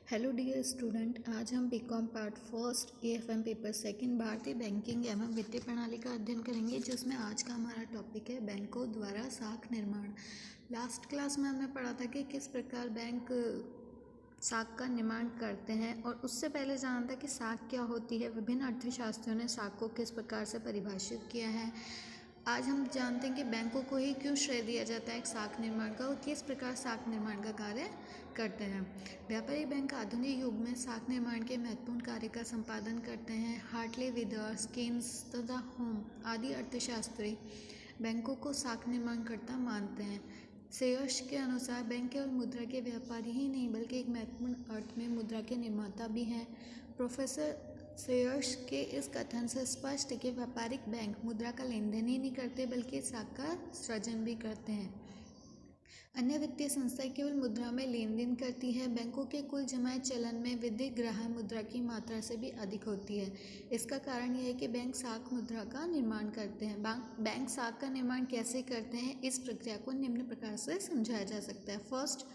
Hello dear student, आज हम BCom part first AFM paper second भारतीय बैंकिंग एवं वित्तीय प्रणाली का अध्ययन करेंगे, जिसमें आज का हमारा टॉपिक है बैंकों द्वारा साख निर्माण। लास्ट क्लास में हमने पढ़ा था कि किस प्रकार बैंक साख का निर्माण करते हैं और उससे पहले जाना था कि साख क्या होती है। विभिन्न अर्थशास्त्रियों ने साख को किस प्रकार से परिभाषित किया है। आज हम जानते हैं कि बैंकों को ही क्यों श्रेय दिया जाता है एक साख निर्माण का और किस प्रकार साख निर्माण का कार्य करते हैं। व्यापारिक बैंक आधुनिक युग में साख निर्माण के महत्वपूर्ण कार्य का संपादन करते हैं। हार्टले, विदर्स, केन्स तथा होम आदि अर्थशास्त्री बैंकों को साख निर्माणकर्ता मानते हैं। सेयर्स के अनुसार बैंक केवल मुद्रा के व्यापारी ही नहीं बल्कि एक महत्वपूर्ण अर्थ में मुद्रा के निर्माता भी हैं। प्रोफेसर सेयर्स के इस कथन से स्पष्ट है कि व्यापारिक बैंक मुद्रा का लेन देन ही नहीं करते बल्कि साख का सृजन भी करते हैं। अन्य वित्तीय संस्थाएं केवल मुद्रा में लेन देन करती हैं। बैंकों के कुल जमाए चलन में विदेशी ग्राह्य मुद्रा की मात्रा से भी अधिक होती है। इसका कारण यह है कि बैंक साख मुद्रा का निर्माण करते हैं। बैंक साख का निर्माण कैसे करते हैं, इस प्रक्रिया को निम्न प्रकार से समझाया जा सकता है। फर्स्ट,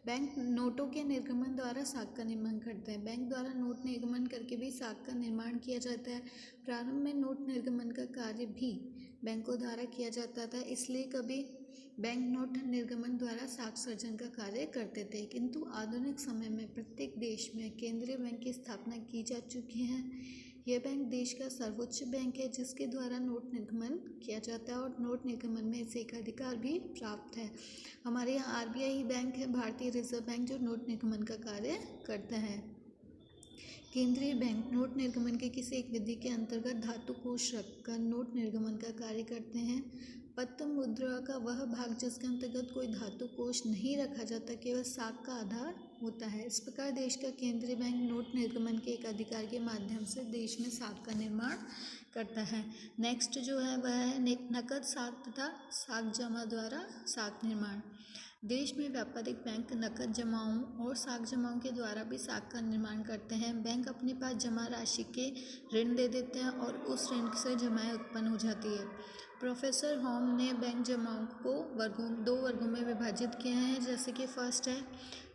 बैंक नोटों के निर्गमन द्वारा साख का निर्माण करते हैं। बैंक द्वारा नोट निर्गमन करके भी साख का निर्माण किया जाता है। प्रारंभ में नोट निर्गमन का कार्य भी बैंकों द्वारा किया जाता था, इसलिए कभी बैंक नोट निर्गमन द्वारा साख सृजन का कार्य करते थे। किंतु आधुनिक समय में प्रत्येक देश में केंद्रीय बैंक की स्थापना की जा चुकी है। यह बैंक देश का सर्वोच्च बैंक है जिसके द्वारा नोट निर्गमन किया जाता है और नोट निर्गमन में इसे एकाधिकार भी प्राप्त है। हमारे यहाँ आरबीआई ही बैंक है, भारतीय रिजर्व बैंक, जो नोट निर्गमन का कार्य करता है। केंद्रीय बैंक नोट निर्गमन के किसी एक विधि के अंतर्गत धातु कोष रखकर नोट निर्गमन का कार्य करते हैं। पत्र मुद्रा का वह भाग जिसके अंतर्गत कोई धातु कोष नहीं रखा जाता केवल साख का आधार होता है। इस प्रकार देश का केंद्रीय बैंक नोट निर्गमन के एक अधिकार के माध्यम से देश में साख का निर्माण करता है। नेक्स्ट जो है वह है नकद साख तथा साख जमा द्वारा साख निर्माण। देश में व्यापारिक बैंक नकद जमाओं और साख जमाओं के द्वारा भी साख का निर्माण करते हैं। बैंक अपने पास जमा राशि के ऋण दे देते हैं और उस ऋण से जमाएं उत्पन्न हो जाती है। प्रोफेसर होम ने बैंक जमाओं को दो वर्गों में विभाजित किया है, जैसे कि फर्स्ट है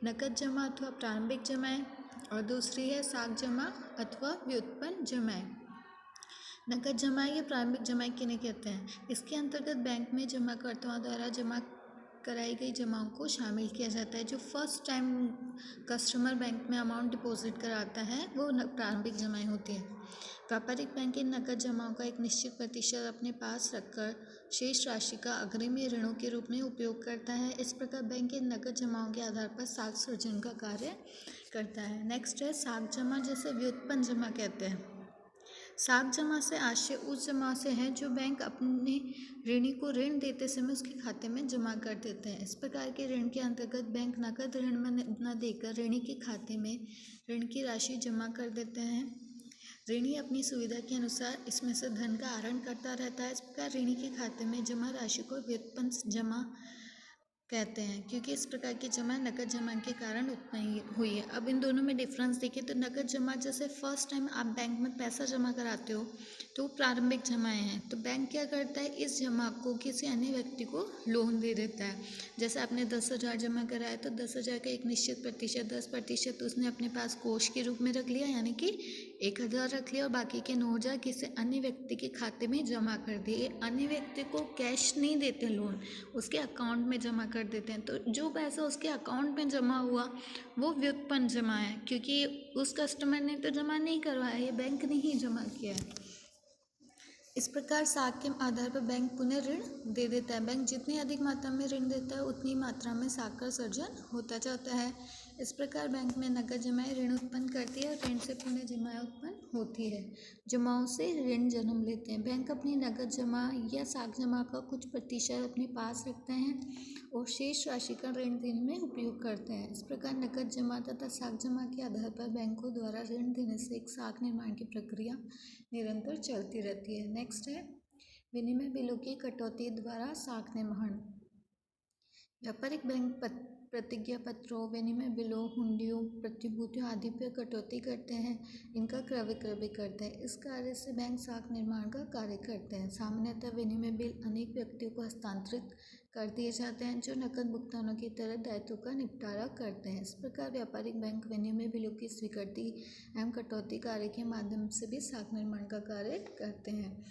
नकद जमा अथवा प्रारंभिक जमाएं और दूसरी है साख जमा अथवा व्युत्पन्न जमाएं। नकद जमाएं या प्रारंभिक जमाएं किन्हें कहते हैं? इसके अंतर्गत बैंक में जमाकर्ताओं द्वारा जमा कराई गई जमाओं को शामिल किया जाता है। जो फर्स्ट टाइम कस्टमर बैंक में अमाउंट डिपॉजिट कराता है वो प्रारंभिक जमाएं होती है। व्यापारिक बैंक इन नकद जमाओं का एक निश्चित प्रतिशत अपने पास रखकर शेष राशि का अग्रिम या ऋणों के रूप में उपयोग करता है। इस प्रकार बैंक इन नकद जमाओं के आधार पर साख सृजन का कार्य करता है। नेक्स्ट है साख जमा, जिसे व्युत्पन्न जमा कहते हैं। साख जमा से आशय उस जमा से है जो बैंक अपने ऋणी को ऋण देते समय उसके खाते में जमा कर देते हैं। इस प्रकार के ऋण के अंतर्गत बैंक नकद ऋण में न देकर ऋणी के खाते में ऋण की राशि जमा कर देते हैं। ऋणी अपनी सुविधा के अनुसार इसमें से धन का आहरण करता रहता है। इस प्रकार ऋणी के खाते में जमा राशि को व्युत्पन्न जमा कहते हैं, क्योंकि इस प्रकार की जमा नकद जमा के कारण उत्पन्न हुई है। अब इन दोनों में डिफरेंस देखिए तो नकद जमा जैसे फर्स्ट टाइम आप बैंक में पैसा जमा कराते हो तो प्रारंभिक जमाएं हैं, तो बैंक क्या करता है इस जमा को किसी अन्य व्यक्ति को लोन दे देता है। जैसे आपने 10,000 जमा कराया तो 10,000 का एक निश्चित प्रतिशत 10% उसने अपने पास कोष के रूप में रख लिया, यानी कि 1,000 रख लिया और बाकी के 9,000 किसी अन्य व्यक्ति के खाते में जमा कर दिए। अन्य व्यक्ति को कैश नहीं देते लोन, उसके अकाउंट में जमा कर देते हैं। तो जो पैसा उसके अकाउंट में जमा हुआ वो व्युत्पन्न जमा है, क्योंकि उस कस्टमर ने तो जमा नहीं करवाया, ये बैंक ने ही जमा किया है। इस प्रकार साख के आधार पर बैंक पुनः ऋण दे देता है। बैंक जितनी अधिक मात्रा में ऋण देता है उतनी मात्रा में साख का सृजन होता जाता है। इस प्रकार बैंक में नकद जमाएं ऋण उत्पन्न करती है और ऋण से पुनः जमाएं उत्पन्न होती है। जमाओं से ऋण जन्म लेते हैं। बैंक अपनी नकद जमा या साख जमा का कुछ प्रतिशत अपने पास रखते हैं और शेष राशि का ऋण देने में उपयोग करते हैं। इस प्रकार नकद जमा तथा साख जमा के आधार पर बैंकों द्वारा ऋण देने से एक साख निर्माण की प्रक्रिया निरंतर चलती रहती है। नेक्स्ट है विनिमय बिलों की कटौती द्वारा साख निर्माण। व्यापारिक बैंक प्रतिज्ञा पत्रों, विनिमय बिलों, हुंडियों, प्रतिभूतियों आदि पर कटौती करते हैं। इनका क्रय विक्रय भी करते हैं। इस कार्य से बैंक साख निर्माण का कार्य करते हैं। सामान्यतः विनिमय बिल अनेक व्यक्तियों को हस्तांतरित कर दिए जाते हैं जो नकद भुगतानों की तरह दायित्वों का निपटारा करते हैं। इस प्रकार व्यापारिक बैंक विनिमय बिलों की स्वीकृति एवं कटौती कार्य के माध्यम से भी साख निर्माण का कार्य करते हैं।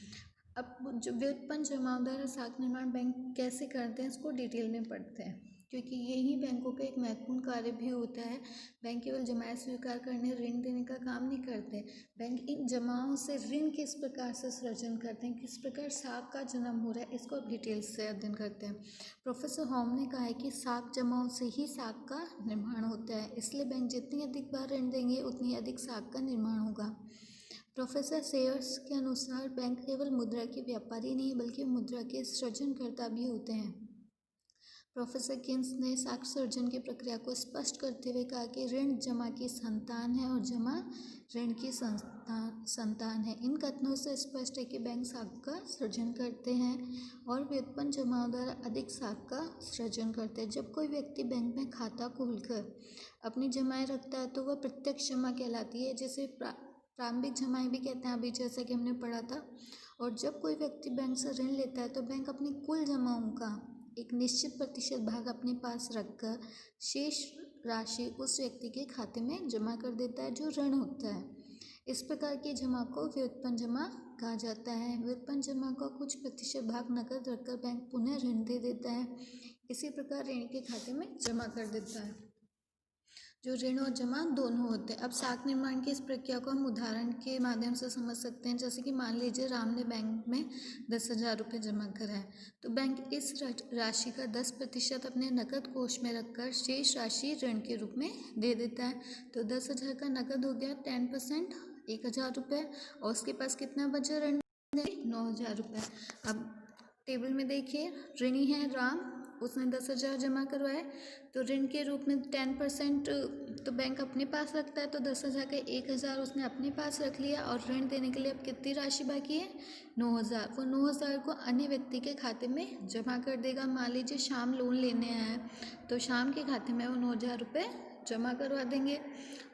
अब जो व्युत्पन्न जमावदार साख निर्माण बैंक कैसे करते हैं इसको डिटेल में पढ़ते हैं, क्योंकि यही बैंकों का एक महत्वपूर्ण कार्य भी होता है। बैंक केवल जमाएं स्वीकार करने ऋण देने का काम नहीं करते, बैंक इन जमाओं से ऋण किस प्रकार से सृजन करते हैं, किस प्रकार साख का जन्म हो रहा है, इसको अब डिटेल से अध्ययन करते हैं। प्रोफेसर होम ने कहा है कि साख जमाओं से ही साख का निर्माण होता है, इसलिए बैंक जितनी अधिक बार ऋण देंगे उतनी अधिक साख का निर्माण होगा। प्रोफेसर सेयर्स के अनुसार बैंक केवल मुद्रा के व्यापारी नहीं बल्कि मुद्रा के सृजनकर्ता भी होते हैं। प्रोफेसर किन्स ने साख सृजन की प्रक्रिया को स्पष्ट करते हुए कहा कि ऋण जमा की संतान है और जमा ऋण की संतान है। इन कथनों से स्पष्ट है कि बैंक साख का सृजन करते हैं और व्युत्पन्न जमाओं द्वारा अधिक साख का सृजन करते हैं। जब कोई व्यक्ति बैंक में खाता खोलकर अपनी जमाएं रखता है तो वह प्रत्यक्ष जमा कहलाती है, जिसे प्रारंभिक जमाएं भी कहते हैं, अभी जैसा कि हमने पढ़ा था। और जब कोई व्यक्ति बैंक से ऋण लेता है तो बैंक अपनी कुल जमाओं का एक निश्चित प्रतिशत भाग अपने पास रखकर शेष राशि उस व्यक्ति के खाते में जमा कर देता है जो ऋण होता है। इस प्रकार की जमा को व्युत्पन्न जमा कहा जाता है। व्युत्पन्न जमा का कुछ प्रतिशत भाग नकद रखकर बैंक पुनः ऋण दे देता है, इसी प्रकार ऋण के खाते में जमा कर देता है, जो ऋण और जमा दोनों होते हैं। अब साख निर्माण की इस प्रक्रिया को हम उदाहरण के माध्यम से समझ सकते हैं। जैसे कि मान लीजिए राम ने बैंक में 10,000 रुपये जमा करा है, तो बैंक इस राशि का 10% अपने नकद कोष में रखकर शेष राशि ऋण के रूप में दे देता है। तो 10,000 का नकद हो गया, 10% 1,000 रुपये, और उसके पास कितना बचा ऋण? 9,000 रुपये। अब टेबल में देखिए, ऋणी है राम, उसने 10,000 जमा करवाए, तो ऋण के रूप में 10% तो बैंक अपने पास रखता है, तो 10,000 का 1,000 उसने अपने पास रख लिया, और ऋण देने के लिए अब कितनी राशि बाकी है? 9,000। वो 9,000 को अन्य व्यक्ति के खाते में जमा कर देगा। मान लीजिए शाम लोन लेने आया है, तो शाम के खाते में वो 9,000 रुपये जमा करवा देंगे।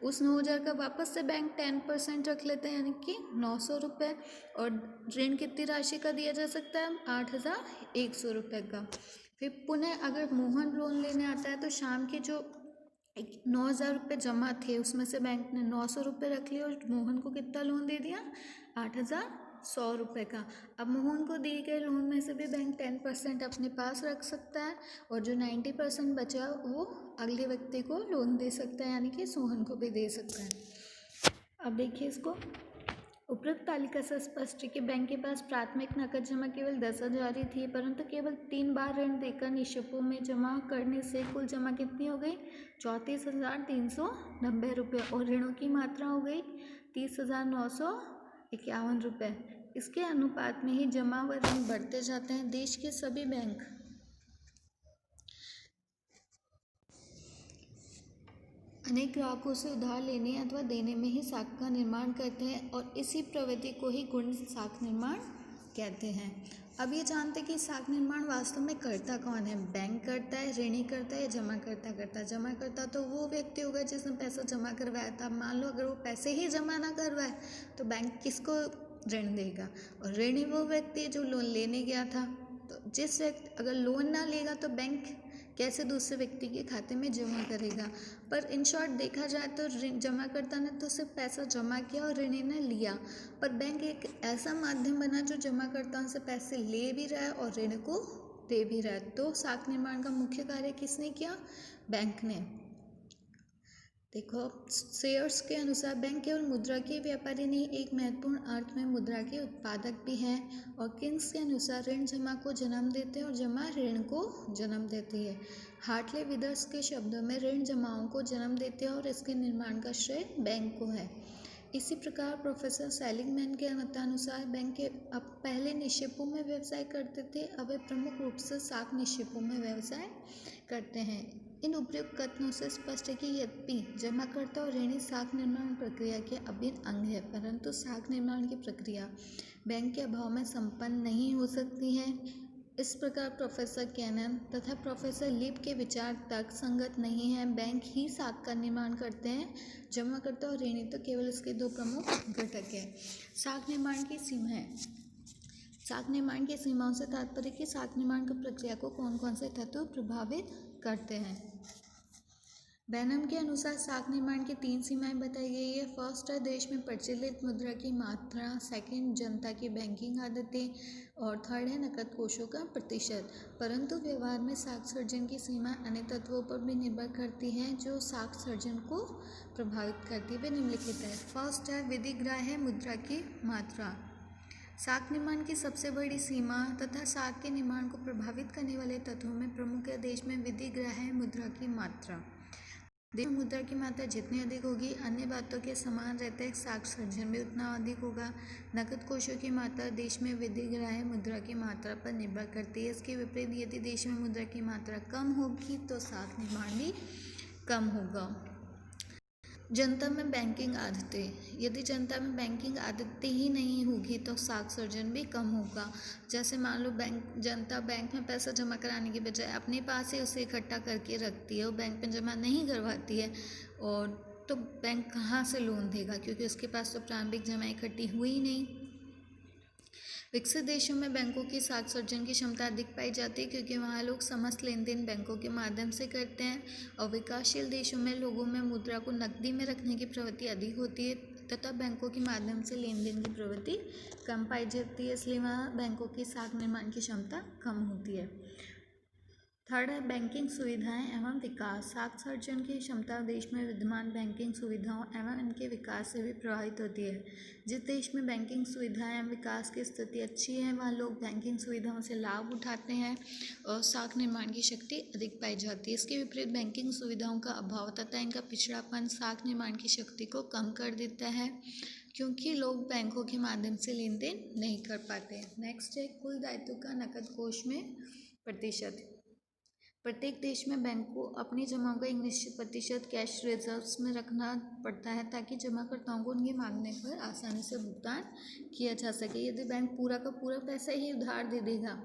उस 9,000 का वापस से बैंक 10% रख लेते हैं, यानी कि 900 रुपये, और ऋण कितनी राशि का दिया जा सकता है? 8,100 रुपये का। फिर पुनः अगर मोहन लोन लेने आता है, तो शाम के जो 9,000 रुपये जमा थे उसमें से बैंक ने 900 रुपये रख लिए और मोहन को कितना लोन दे दिया? 8,100 रुपये का। अब मोहन को दिए गए लोन में से भी बैंक 10% अपने पास रख सकता है, और जो 90% बचा वो अगले व्यक्ति को लोन दे सकता है, यानी कि सोहन को भी दे सकता है। अब देखिए इसको, उपरोक्त तालिका से स्पष्ट है कि बैंक के पास प्राथमिक नकद जमा केवल 10,000 ही थी, परंतु केवल 3 बार ऋण देकर निक्षेपों में जमा करने से कुल जमा कितनी हो गई? 34,390 रुपये, और ऋणों की मात्रा हो गई 30,951 रुपये। इसके अनुपात में ही जमा व ऋण बढ़ते जाते हैं। देश के सभी बैंक अनेक ग्राहकों से उधार लेने अथवा देने में ही साख का निर्माण करते हैं, और इसी प्रवृत्ति को ही गुण साख निर्माण कहते हैं। अब ये जानते हैं कि साख निर्माण वास्तव में करता कौन है? बैंक करता है, ऋणी करता है, या जमा करता? जमा करता तो वो व्यक्ति होगा जिसने पैसा जमा करवाया था। मान लो अगर वो पैसे ही जमा ना करवाए तो बैंक किसको ऋण देगा? और ऋणी वो व्यक्ति जो लोन लेने गया था। तो जिस व्यक्ति अगर लोन ना लेगा तो बैंक कैसे दूसरे व्यक्ति के खाते में जमा करेगा? पर इन शॉर्ट देखा जाए तो ऋण जमाकर्ता ने तो सिर्फ पैसा जमा किया और ऋणी ने लिया, पर बैंक एक ऐसा माध्यम बना जो जमाकर्ताओं से पैसे ले भी रहा है और ऋण को दे भी रहा है। तो साख निर्माण का मुख्य कार्य किसने किया? बैंक ने। देखो, सेयर्स के अनुसार बैंक केवल मुद्रा के व्यापारी नहीं, एक महत्वपूर्ण अर्थ में मुद्रा के उत्पादक भी हैं। और किन्स के अनुसार ऋण जमा को जन्म देते हैं और जमा ऋण को जन्म देती है। हार्टले विदर्स के शब्दों में ऋण जमाओं को जन्म देते हैं और इसके निर्माण का श्रेय बैंक को है। इसी प्रकार प्रोफेसर सेलिगमैन के मतानुसार बैंक के अब पहले निक्षेपों में व्यवसाय करते थे, अब वे प्रमुख रूप से साख निक्षेपों में व्यवसाय करते हैं। इन उपयुक्त कथनों से स्पष्ट है कि यद्यपि जमाकर्ता और ऋणी साख निर्माण प्रक्रिया के अभिन्न अंग है, परंतु साख निर्माण की प्रक्रिया बैंक के अभाव में संपन्न नहीं हो सकती है। इस प्रकार प्रोफेसर कैनन तथा प्रोफेसर लिप के विचार तर्कसंगत नहीं है। बैंक ही साख का निर्माण करते हैं, जमाकर्ता और ऋणी तो केवल इसके दो प्रमुख घटक हैं। साख निर्माण की सीमाएं। साख निर्माण की सीमाओं से तात्पर्य कि साख निर्माण की प्रक्रिया को कौन कौन से तत्व प्रभावित करते हैं। बैनम के अनुसार साख निर्माण की 3 सीमाएं बताई गई है। फर्स्ट है देश में प्रचलित मुद्रा की मात्रा, सेकंड जनता की बैंकिंग आदतें और थर्ड है नकद कोषों का प्रतिशत। परंतु व्यवहार में साख सर्जन की सीमा अन्य तत्वों पर भी निर्भर करती है जो साख सर्जन को प्रभावित करती है। निम्नलिखित है। फर्स्ट है विधिग्राह्य मुद्रा की मात्रा। साख निर्माण की सबसे बड़ी सीमा तथा साख के निर्माण को प्रभावित करने वाले तत्वों में प्रमुख है देश में विधिग्राह्य मुद्रा की मात्रा। देश में मुद्रा की मात्रा जितनी अधिक होगी, अन्य बातों के समान रहते हैं, साख सर्जन भी उतना अधिक होगा। नकद कोषों की मात्रा देश में विधिग्राह्य मुद्रा की मात्रा पर निर्भर करती है। इसके विपरीत यदि देश में मुद्रा की मात्रा कम होगी तो साख निर्माण भी कम होगा। जनता में बैंकिंग आदतें। यदि जनता में बैंकिंग आदतें ही नहीं होगी तो साख सर्जन भी कम होगा। जैसे मान लो जनता बैंक में पैसा जमा कराने की बजाय अपने पास ही उसे इकट्ठा करके रखती है, वो बैंक में जमा नहीं करवाती है, और तो बैंक कहाँ से लोन देगा, क्योंकि उसके पास तो प्रारंभिक जमा इकट्ठी हुई ही नहीं। विकसित देशों में बैंकों की साख सर्जन की क्षमता अधिक पाई जाती है क्योंकि वहाँ लोग समस्त लेन देन बैंकों के माध्यम से करते हैं, और विकासशील देशों में लोगों में मुद्रा को नकदी में रखने की प्रवृत्ति अधिक होती है तथा बैंकों के माध्यम से लेन देन की प्रवृत्ति कम पाई जाती है, इसलिए वहाँ बैंकों की साख निर्माण की क्षमता कम होती है। थर्ड है बैंकिंग सुविधाएं एवं विकास। साख सर्जन की क्षमता देश में विद्यमान बैंकिंग सुविधाओं एवं इनके विकास से भी प्रभावित होती है। जिस देश में बैंकिंग सुविधाएं एवं विकास की स्थिति अच्छी है वहाँ लोग बैंकिंग सुविधाओं से लाभ उठाते हैं और साख निर्माण की शक्ति अधिक पाई जाती है। इसके विपरीत बैंकिंग सुविधाओं का अभाव तथा इनका पिछड़ापन साख निर्माण की शक्ति को कम कर देता है क्योंकि लोग बैंकों के माध्यम से लेन देन नहीं कर पाते। नेक्स्ट है कुल दायित्व का नकद कोष में प्रतिशत। प्रत्येक देश में बैंक को अपनी जमाओं का एक निश्चित प्रतिशत कैश रिजर्व्स में रखना पड़ता है ताकि जमाकर्ताओं को उनके मांगने पर आसानी से भुगतान किया जा सके। यदि बैंक पूरा का पूरा पैसा ही उधार दे देगा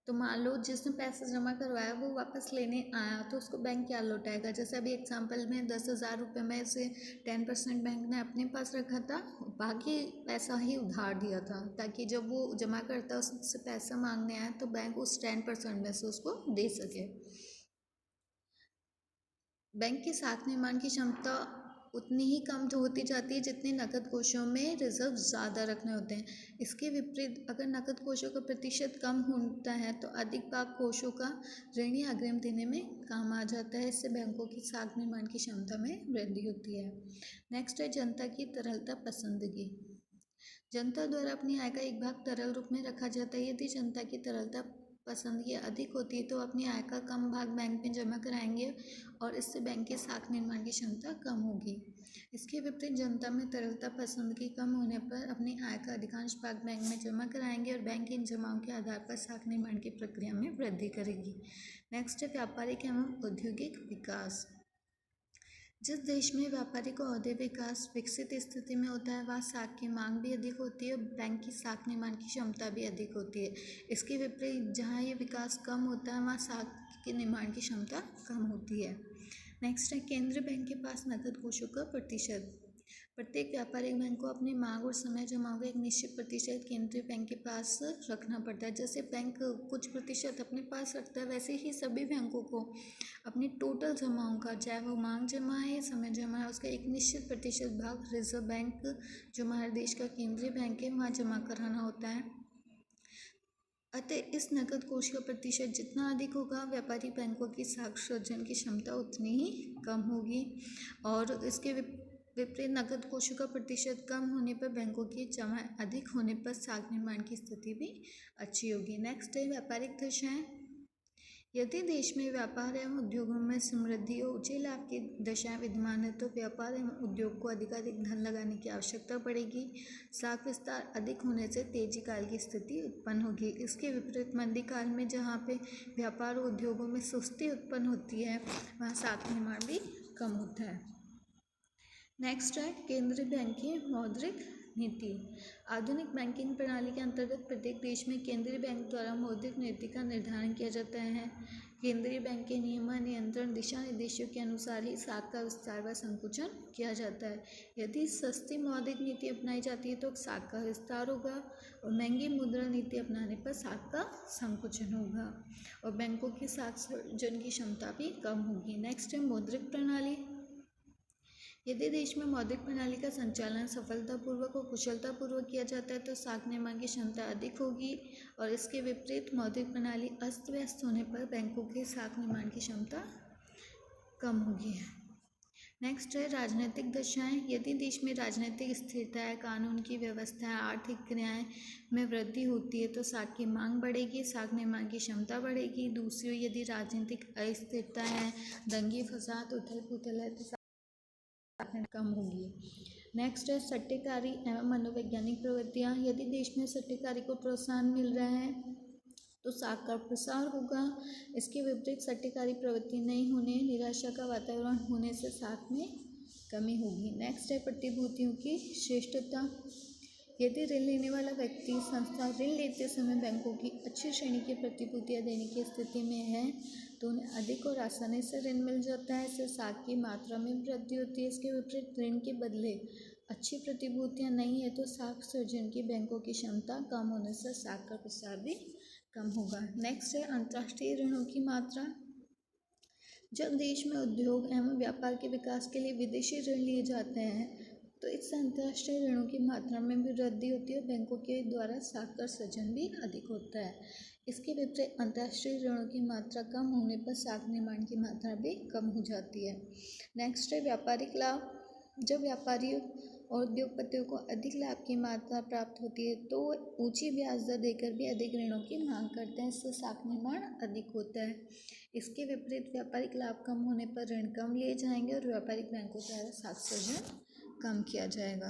तो मान लो जिसने पैसा जमा करवाया वो वापस लेने आया तो उसको बैंक क्या लौटाएगा। जैसे अभी एग्जांपल में 10,000 रुपये में से 10% बैंक ने अपने पास रखा था, बाकी पैसा ही उधार दिया था ताकि जब वो जमा करता उससे पैसा मांगने आए तो बैंक उस 10% में से उसको दे सके। बैंक की साख निर्माण की क्षमता उतनी ही कम होती जाती है जितने नकद कोषों में रिजर्व ज़्यादा रखने होते हैं। इसके विपरीत अगर नकद कोषों का प्रतिशत कम होता है तो अधिक भाग कोषों का ऋणी अग्रिम देने में काम आ जाता है। इससे बैंकों की साख निर्माण की क्षमता में वृद्धि होती है। नेक्स्ट है जनता की तरलता पसंदगी। जनता द्वारा अपनी आय का एक भाग तरल रूप में रखा जाता है। यदि जनता की तरलता पसंदगी अधिक होती है तो अपनी आय का कम भाग बैंक में जमा कराएंगे और इससे बैंक की साख निर्माण की क्षमता कम होगी। इसके विपरीत जनता में तरलता पसंदगी कम होने पर अपनी आय का अधिकांश भाग बैंक में जमा कराएंगे और बैंक इन जमाओं के आधार पर साख निर्माण की प्रक्रिया में वृद्धि करेगी। नेक्स्ट है व्यापारिक एवं औद्योगिक विकास। जिस देश में व्यापारिक और औद्योगिक विकास विकसित स्थिति में होता है वहाँ साख की मांग भी अधिक होती है और बैंक की साख निर्माण की क्षमता भी अधिक होती है। इसके विपरीत जहाँ ये विकास कम होता है वहाँ साख के निर्माण की क्षमता कम होती है। नेक्स्ट है केंद्रीय बैंक के पास नकद कोषों का प्रतिशत। प्रत्येक व्यापारिक बैंक को अपनी मांग और समय जमाओं का एक निश्चित प्रतिशत केंद्रीय बैंक के पास रखना पड़ता है। जैसे बैंक कुछ प्रतिशत अपने पास रखता है वैसे ही सभी बैंकों को अपनी टोटल जमाओं का, चाहे वो मांग जमा है या समय जमा है, उसका एक निश्चित प्रतिशत भाग रिजर्व बैंक जो हमारे देश का केंद्रीय बैंक है वहाँ जमा कराना होता है। अतः इस नकद कोष का प्रतिशत जितना अधिक होगा व्यापारिक बैंकों की साख सर्जन की क्षमता उतनी ही कम होगी और इसके विपरीत नकद कोषों का प्रतिशत कम होने पर बैंकों की जमा अधिक होने पर साख निर्माण की स्थिति भी अच्छी होगी। नेक्स्ट है व्यापारिक दशाएं। यदि देश में व्यापार एवं उद्योगों में समृद्धि और उच्च लाभ की दशाएं विद्यमान है तो व्यापार एवं उद्योग को अधिकाधिक धन लगाने की आवश्यकता पड़ेगी। साख विस्तार अधिक होने से तेजी काल की स्थिति उत्पन्न होगी। इसके विपरीत मंदी काल में जहाँ पे व्यापार और उद्योगों में सुस्ती उत्पन्न होती है वहाँ साख निर्माण भी कम होता है। नेक्स्ट है केंद्रीय बैंक की मौद्रिक नीति। आधुनिक बैंकिंग प्रणाली के अंतर्गत प्रत्येक देश में केंद्रीय बैंक द्वारा मौद्रिक नीति का निर्धारण किया जाता है। केंद्रीय बैंक के नियमन नियंत्रण दिशा निर्देशों के अनुसार ही साख का विस्तार व संकुचन किया जाता है। यदि सस्ती मौद्रिक नीति अपनाई जाती है तो साख का विस्तार होगा और महंगी मुद्रा नीति अपनाने पर साख का संकुचन होगा और बैंकों की साख सर्जन की क्षमता भी कम होगी। नेक्स्ट है मौद्रिक प्रणाली। यदि देश में मौद्रिक प्रणाली का संचालन सफलतापूर्वक और कुशलतापूर्वक किया जाता है तो साख निर्माण की क्षमता अधिक होगी और इसके विपरीत मौद्रिक प्रणाली अस्त व्यस्त होने पर बैंकों के साख निर्माण की क्षमता कम होगी। नेक्स्ट है राजनीतिक दशाएं। यदि देश में राजनीतिक स्थिरता है, कानून की व्यवस्था है, आर्थिक क्रियाएं में वृद्धि होती है तो साख की मांग बढ़ेगी, साख निर्माण की क्षमता बढ़ेगी। दूसरी ओर यदि राजनीतिक अस्थिरता है, दंगे फसाद उथल पुथल है तो कम होगी। नेक्स्ट है सट्टेकारी एवं मनोवैज्ञानिक प्रवृत्तियाँ। यदि देश में सट्टेकारी को प्रोत्साहन मिल रहा है तो साख का प्रसार होगा। इसके विपरीत सट्टेकारी प्रवृत्ति नहीं होने, निराशा का वातावरण होने से साख में कमी होगी। नेक्स्ट है प्रतिभूतियों की श्रेष्ठता। यदि ऋण लेने वाला व्यक्ति संस्था ऋण लेते समय बैंकों की अच्छी श्रेणी की प्रतिभूतियाँ देने की स्थिति में है तो उन्हें अधिक और आसानी से ऋण मिल जाता है, इससे साख की मात्रा में वृद्धि होती है। इसके विपरीत ऋण के बदले अच्छी प्रतिभूतियाँ नहीं है तो साख सर्जन की बैंकों की क्षमता कम होने से साख का प्रसार भी कम होगा। नेक्स्ट है अंतर्राष्ट्रीय ऋणों की मात्रा। जब देश में उद्योग एवं व्यापार के विकास के लिए विदेशी ऋण लिए जाते हैं तो इससे अंतर्राष्ट्रीय ऋणों की मात्रा में भी वृद्धि होती है, बैंकों के द्वारा साख का सृजन भी अधिक होता है। इसके विपरीत अंतर्राष्ट्रीय ऋणों की मात्रा कम होने पर साख निर्माण की मात्रा भी कम हो जाती है। नेक्स्ट है व्यापारिक लाभ। जब व्यापारियों और उद्योगपतियों को अधिक लाभ की मात्रा प्राप्त होती है तो ऊंची ब्याज दर देकर भी अधिक ऋणों की मांग करते हैं, इससे साख निर्माण अधिक होता है। इसके विपरीत व्यापारिक लाभ कम होने पर ऋण कम लिए जाएंगे और व्यापारिक बैंकों द्वारा साख सर्जन कम किया जाएगा।